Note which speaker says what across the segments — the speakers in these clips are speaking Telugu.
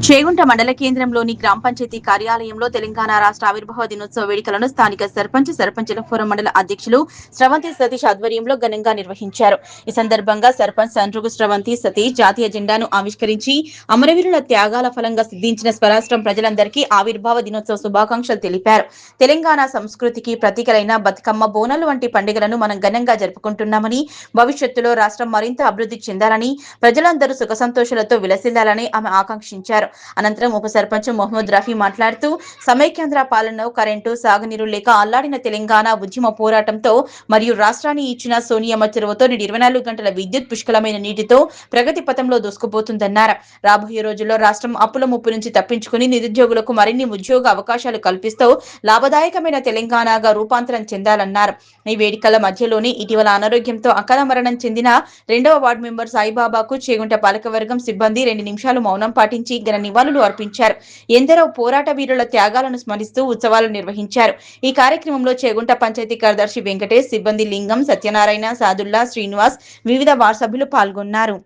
Speaker 1: చేగుంట మండల కేంద్రంలోని గ్రామ పంచాయతీ కార్యాలయంలో తెలంగాణ రాష్ట్ర ఆవిర్భావ దినోత్సవ వేడుకలను స్థానిక సర్పంచుల ఫోరం మండల అధ్యక్షులు స్రవంతి సతీష్ ఆధ్వర్యంలో ఘనంగా నిర్వహించారు. ఈ సందర్భంగా సర్పంచ్ సండ్రుగు స్రవంతి సతీష్ జాతీయ జెండాను ఆవిష్కరించి అమరవీరుల త్యాగాల ఫలంగా సిద్ధించిన స్వరాష్ట్రం ప్రజలందరికీ ఆవిర్భావ దినోత్సవ శుభాకాంక్షలు తెలిపారు. తెలంగాణ సంస్కృతికి ప్రతీకలైన బతుకమ్మ, బోనాలు వంటి పండుగలను మనం ఘనంగా జరుపుకుంటున్నామని, భవిష్యత్తులో రాష్ట్రం మరింత అభివృద్ధి చెందాలని, ప్రజలందరూ సుఖ సంతోషాలతో విలసిల్లాలని ఆమె ఆకాంక్షించారు. అనంతరం ఉప సర్పంచ్ మొహమ్మద్ రఫీ మాట్లాడుతూ సమైక్యాంధ్ర పాలనలో కరెంటు, సాగునీరు లేక అల్లాడిన తెలంగాణ ఉద్యమ పోరాటంతో మరియు రాష్ట్రాన్ని ఇచ్చిన సోనియమ్మ చొరవతో నేడు 24 గంటల విద్యుత్, పుష్కలమైన నీటితో ప్రగతి పథంలో దూసుకుపోతుందన్నారు. రాబోయే రోజుల్లో రాష్ట్రం అప్పుల ముప్పు నుంచి తప్పించుకుని నిరుద్యోగులకు మరిన్ని ఉద్యోగ అవకాశాలు కల్పిస్తూ లాభదాయకమైన తెలంగాణగా రూపాంతరం చెందాలన్నారు. ఈ వేడుకల మధ్యలోనే ఇటీవల అనారోగ్యంతో అకాల మరణం చెందిన 2వ వార్డు మెంబర్ సాయిబాబాకు చేగుంట పాలకవర్గం సిబ్బంది 2 నిమిషాలు మౌనం పాటించి ఘన నివాళులు అర్పించారు. ఎందరో పోరాట వీరుల త్యాగాలను స్మరిస్తూ ఉత్సవాలు నిర్వహించారు. ఈ కార్యక్రమంలో చేగుంట పంచాయతీ కార్యదర్శి వెంకటేష్, సిబ్బంది లింగం, సత్యనారాయణ, సాదుల్లా, శ్రీనివాస్, వివిధ వార్డు సభ్యులు పాల్గొన్నారు.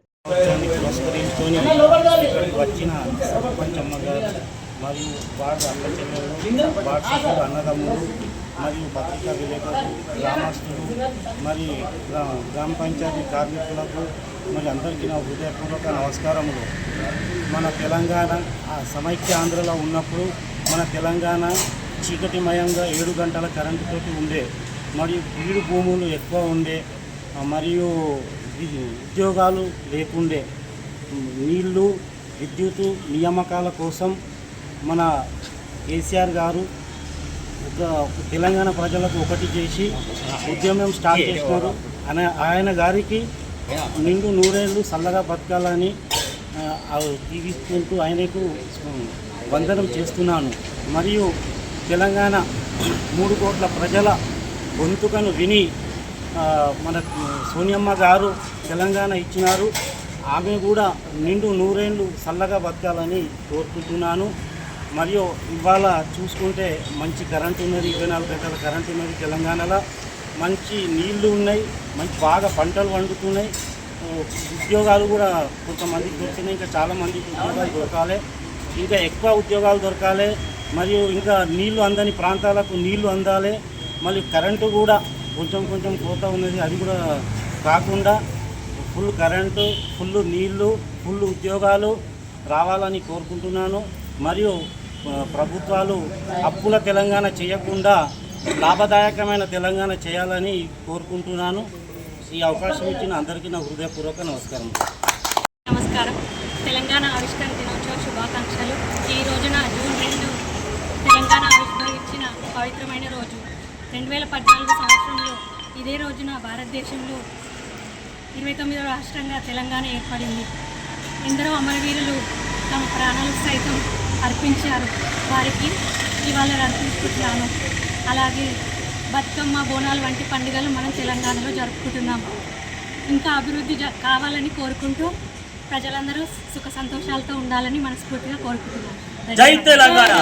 Speaker 2: మరియు వార్డు అన్నదమ్ములు మరియు పత్రికా విలేకరులు, గ్రామస్తులు మరియు గ్రామ పంచాయతీ కార్మికులకు మరి అందరికీ నా హృదయపూర్వక నమస్కారములు. మన తెలంగాణ సమైక్య ఆంధ్రలో ఉన్నప్పుడు మన తెలంగాణ చీకటిమయంగా 7 గంటల కరెంటుతోటి ఉండే, మరియు బీడు భూములు ఎక్కువ ఉండే, మరియు ఉద్యోగాలు లేకుండే, నీళ్లు, విద్యుత్ నియామకాల కోసం మన కేసీఆర్ గారు తెలంగాణ ప్రజలకు ఒకటి చేసి ఉద్యమం స్టార్ట్ చేసినారు. ఆయన గారికి నిండు నూరేళ్ళు చల్లగా బతకాలని దీవిస్తుంటూ ఆయనకు వందనం చేస్తున్నాను. మరియు తెలంగాణ 3 కోట్ల ప్రజల గొంతుకను విని మన సోనియమ్మ గారు తెలంగాణ ఇచ్చినారు. ఆమె కూడా నిండు నూరేళ్ళు చల్లగా బతకాలని కోరుకుంటున్నాను. మరియు ఇవాళ చూసుకుంటే మంచి కరెంటు ఉన్నది, 24 గంటల కరెంటు ఉన్నది. తెలంగాణలో మంచి నీళ్లు ఉన్నాయి, మంచి బాగా పంటలు పండుతున్నాయి. ఉద్యోగాలు కూడా కొంతమందికి దొరుకుతున్నాయి, ఇంకా చాలామందికి ఉద్యోగాలు దొరకాలి, ఇంకా ఎక్కువ ఉద్యోగాలు దొరకాలి. మరియు ఇంకా నీళ్లు అందని ప్రాంతాలకు నీళ్లు అందాలి. మళ్ళీ కరెంటు కూడా కొంచెం కోత ఉన్నది, అది కూడా కాకుండా ఫుల్ కరెంటు, ఫుల్ నీళ్లు, ఫుల్ ఉద్యోగాలు రావాలని కోరుకుంటున్నాను. మరియు ప్రభుత్వాలు అప్పుల తెలంగాణ చేయకుండా లాభదాయకమైన తెలంగాణ చేయాలని కోరుకుంటున్నాను. ఈ అవకాశం ఇచ్చిన అందరికీ నా హృదయపూర్వక నమస్కారం.
Speaker 3: తెలంగాణ ఆవిష్కరణ దినోత్సవ శుభాకాంక్షలు. ఈ రోజున జూన్ 2 తెలంగాణ ఆవిష్కరించిన పవిత్రమైన రోజు. 2014 సంవత్సరంలో ఇదే రోజున భారతదేశంలో 29వ రాష్ట్రంగా తెలంగాణ ఏర్పడింది. ఎందరో అమరవీరులు తమ ప్రాణాలు సైతం అర్పించారు. వారికి ఇవాళ అర్పించుకుంటున్నాను. అలాగే బతుకమ్మ, బోనాలు వంటి పండుగలు మనం తెలంగాణలో జరుపుకుంటున్నాం. ఇంకా అభివృద్ధి కావాలని కోరుకుంటూ ప్రజలందరూ సుఖ సంతోషాలతో ఉండాలని మనస్ఫూర్తిగా కోరుకుంటున్నాం. జై తెలంగాణ.